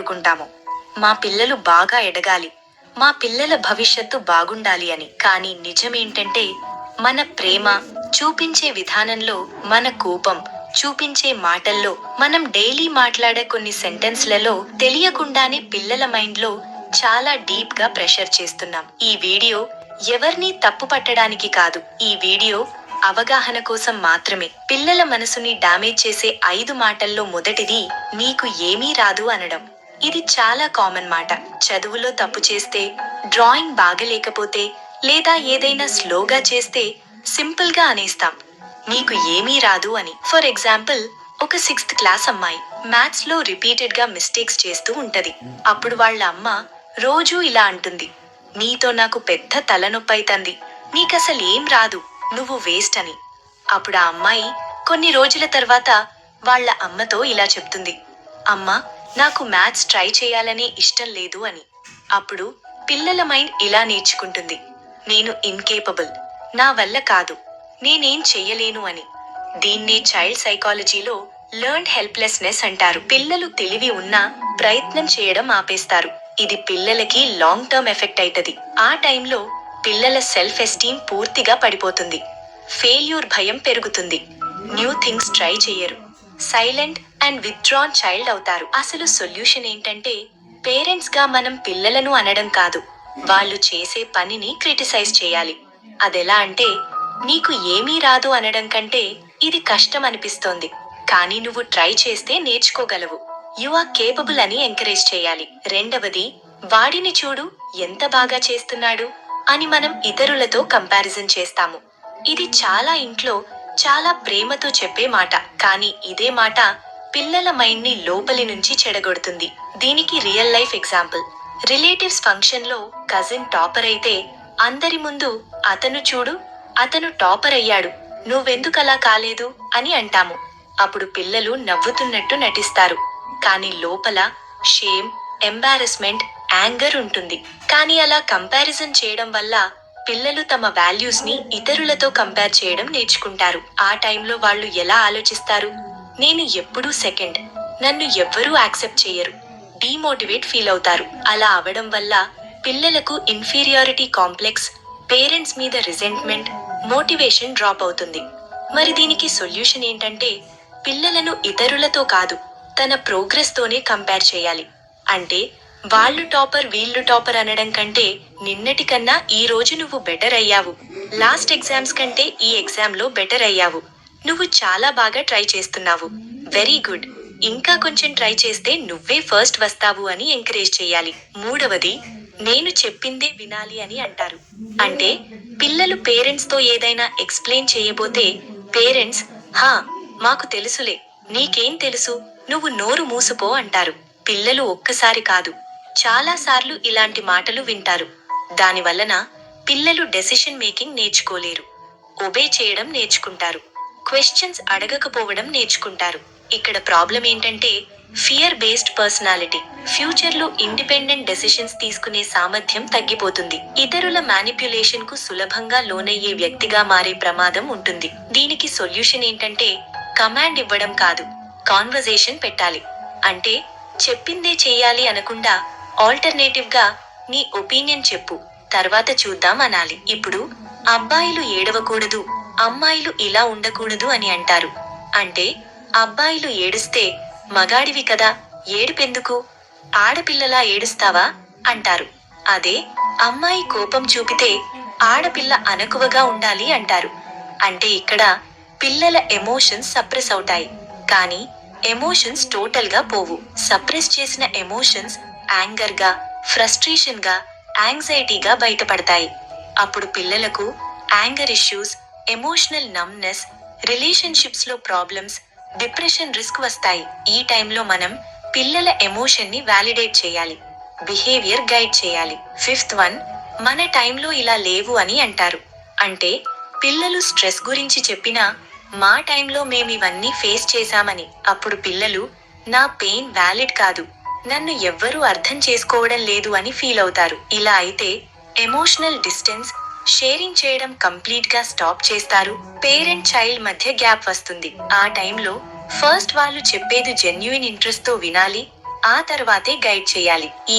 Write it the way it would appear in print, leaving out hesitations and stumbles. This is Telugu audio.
కోరుకుంటాము. మా పిల్లలు బాగా ఎదగాలి, మా పిల్లల భవిష్యత్తు బాగుండాలి అని. కానీ నిజమేంటంటే మన ప్రేమ చూపించే విధానంలో, మన కోపం చూపించే మాటల్లో, మనం డైలీ మాట్లాడే కొన్ని సెంటెన్స్లలో తెలియకుండానే పిల్లల మైండ్లో చాలా డీప్ గా ప్రెషర్ చేస్తున్నాం. ఈ వీడియో ఎవర్నీ తప్పు పట్టడానికి కాదు. ఈ వీడియో అవగాహన కోసం మాత్రమే. పిల్లల మనసుని డామేజ్ చేసే 5 మాటల్లో మొదటిది నీకు ఏమీ రాదు అనడం. ఇది చాలా కామన్ మాట. చదువులో తప్పు చేస్తే, డ్రాయింగ్ బాగలేకపోతే, లేదా ఏదైనా స్లోగా చేస్తే సింపుల్ గా అనేస్తాం, నీకు ఏమీ రాదు అని. ఫర్ ఎగ్జాంపుల్, ఒక 6th క్లాస్ అమ్మాయి మ్యాథ్స్ లో రిపీటెడ్ గా మిస్టేక్స్ చేస్తూ ఉంటది. అప్పుడు వాళ్ళ అమ్మ రోజూ ఇలా అంటుంది, నీతో నాకు పెద్ద తలనొప్పైతంది, నీకసలేం రాదు, నువ్వు వేస్ట్ అని. అప్పుడు ఆ అమ్మాయి కొన్ని రోజుల తర్వాత వాళ్ళ అమ్మతో ఇలా చెప్తుంది, అమ్మా, నాకు మ్యాథ్స్ ట్రై చేయాలనే ఇష్టం లేదు అని. అప్పుడు పిల్లల మైండ్ ఇలా నేర్చుకుంటుంది, నేను ఇన్కేపబుల్, నా వల్ల కాదు, నేనేం చెయ్యలేను అని. దీన్నే చైల్డ్ సైకాలజీలో లెర్న్డ్ హెల్ప్లెస్నెస్ అంటారు. పిల్లలు తెలివి ఉన్నా ప్రయత్నం చేయడం ఆపేస్తారు. ఇది పిల్లలకి లాంగ్ టర్మ్ ఎఫెక్ట్ అయితది. ఆ టైంలో పిల్లల సెల్ఫ్ ఎస్టీమ్ పూర్తిగా పడిపోతుంది. ఫెయిల్యూర్ భయం పెరుగుతుంది. న్యూ థింగ్స్ ట్రై చెయ్యరు. సైలెంట్ అండ్ విత్డ్రాన్ చైల్డ్ అవుతారు. అసలు సొల్యూషన్ ఏంటంటే, పేరెంట్స్ గా మనం పిల్లలను అనడం కాదు, వాళ్ళు చేసే పనిని క్రిటిసైజ్ చేయాలి. అదెలా అంటే, నీకు ఏమీ రాదు అనడం కంటే, ఇది కష్టం అనిపిస్తోంది, కానీ నువ్వు ట్రై చేస్తే నేర్చుకోగలవు, యు ఆర్ కేపబుల్ అని ఎంకరేజ్ చేయాలి. రెండవది, వాడిని చూడు ఎంత బాగా చేస్తున్నాడు అని మనం ఇతరులతో కంపారిజన్ చేస్తాము. ఇది చాలా ఇంట్లో చాలా ప్రేమతో చెప్పే మాట, కానీ ఇదే మాట పిల్లల మైండ్ ని లోపలి నుంచి చెడగొడుతుంది. దీనికి real life example. Relatives function లో కజిన్ టాపర్ అయితే అందరి ముందు, అతను చూడు, అతను టాపర్ అయ్యాడు, నువ్వెందుకలా కాలేదు అని అంటాము. అప్పుడు పిల్లలు నవ్వుతున్నట్టు నటిస్తారు, కానీ లోపల షేమ్, ఎంబారస్మెంట్, యాంగర్ ఉంటుంది. కానీ అలా కంపారిజన్ చేయడం వల్ల పిల్లలు తమ వాల్యూస్ ని ఇతరులతో కంపేర్ చేయడం నేర్చుకుంటారు. ఆ టైంలో వాళ్ళు ఎలా ఆలోచిస్తారు, నేను ఎప్పుడూ సెకండ్, నన్ను ఎవ్వరూ యాక్సెప్ట్ చేయరు, డీమోటివేట్ ఫీల్ అవుతారు. అలా అవడం వల్ల పిల్లలకు ఇన్ఫీరియారిటీ కాంప్లెక్స్, పేరెంట్స్ మీద రిజెంట్మెంట్, మోటివేషన్ డ్రాప్ అవుతుంది. మరి దీనికి సొల్యూషన్ ఏంటంటే, పిల్లలను ఇతరులతో కాదు, తన ప్రోగ్రెస్ తోనే కంపేర్ చేయాలి. అంటే వాళ్ళు టాపర్ వీళ్ళు టాపర్ అనడం కంటే, నిన్నటి కన్నా ఈ రోజు నువ్వు బెటర్ అయ్యావు, లాస్ట్ ఎగ్జామ్స్ కంటే ఈ ఎగ్జామ్ లో బెటర్ అయ్యావు, నువ్వు చాలా బాగా ట్రై చేస్తున్నావు, వెరీ గుడ్, ఇంకా కొంచెం ట్రై చేస్తే నువ్వే ఫస్ట్ వస్తావు అని ఎంకరేజ్ చేయాలి. మూడవది, నేను చెప్పిందే వినాలి అని అంటారు. అంటే పిల్లలు పేరెంట్స్ తో ఏదైనా ఎక్స్ప్లెయిన్ చేయబోతే పేరెంట్స్, హా, మాకు తెలుసులే, నీకేం తెలుసు, నువ్వు నోరు మూసుకో అంటారు. పిల్లలు ఒక్కసారి కాదు, చాలా సార్లు ఇలాంటి మాటలు వింటారు. దానివలన పిల్లలు డెసిషన్ మేకింగ్ నేర్చుకోలేరు, ఒబే చేయడం నేర్చుకుంటారు, క్వశ్చన్స్ అడగకపోవడం నేర్చుకుంటారు. ఇక్కడ ప్రాబ్లం ఏంటంటే, ఫియర్ బేస్డ్ పర్సనాలిటీ. ఫ్యూచర్ లో ఇండిపెండెంట్ డెసిషన్స్ తీసుకునే సామర్థ్యం తగ్గిపోతుంది. ఇతరుల మ్యానిప్యులేషన్ కు సులభంగా లోనయ్యే వ్యక్తిగా మారే ప్రమాదం ఉంటుంది. దీనికి సొల్యూషన్ ఏంటంటే, కమాండ్ ఇవ్వడం కాదు, కాన్వర్జేషన్ పెట్టాలి. అంటే చెప్పిందే చెయ్యాలి అనకుండా ఆల్టర్నేటివ్ గా నీ ఒపీనియన్ చెప్పు, తర్వాత చూద్దాం అనాలి. ఇప్పుడు అబ్బాయిలు ఏడవకూడదు, అమ్మాయిలు ఇలా ఉండకూడదు అని అంటారు. అంటే అబ్బాయిలు ఏడుస్తే మగాడివి కదా, ఏడుపెందుకు, ఆడపిల్లలా ఏడుస్తావా అంటారు. అదే అమ్మాయి కోపం చూపితే ఆడపిల్ల అణకువగా ఉండాలి అంటారు. అంటే ఇక్కడ పిల్లల ఎమోషన్స్ సప్రెస్ అవుతాయి, కానీ ఎమోషన్స్ టోటల్ గా పోవు. సప్రెస్ చేసిన ఎమోషన్స్ యాంగర్ గా, ఫ్రస్ట్రేషన్ గా, యాంగ్జైటీగా బయటపడతాయి. అప్పుడు పిల్లలకు anger issues, emotional numbness, relationships లో ప్రాబ్లమ్స్, డిప్రెషన్ రిస్క్ వస్తాయి. ఈ టైంలో మనం పిల్లల ఎమోషన్ ని వ్యాలిడేట్ చేయాలి, బిహేవియర్ గైడ్ చేయాలి. ఫిఫ్త్ వన్, మన టైంలో ఇలా లేవు అని అంటారు. అంటే పిల్లలు స్ట్రెస్ గురించి చెప్పినా, మా టైంలో మేమివన్నీ ఫేస్ చేశామని. అప్పుడు పిల్లలు, నా పెయిన్ వ్యాలిడ్ కాదు, నన్ను ఎవ్వరూ అర్థం చేసుకోవడం లేదు అని ఫీల్ అవుతారు. ఇలా అయితే ఎమోషనల్ డిస్టెన్స్, షేరింగ్ చేయడం కంప్లీట్ గా స్టాప్ చేస్తారు. పేరెంట్ చైల్డ్ మధ్య గ్యాప్ వస్తుంది. ఆ టైంలో ఫస్ట్ వాళ్ళు చెప్పేది జెన్యూన్ ఇంట్రెస్ట్ తో వినాలి, ఆ తర్వాతే గైడ్ చేయాలి.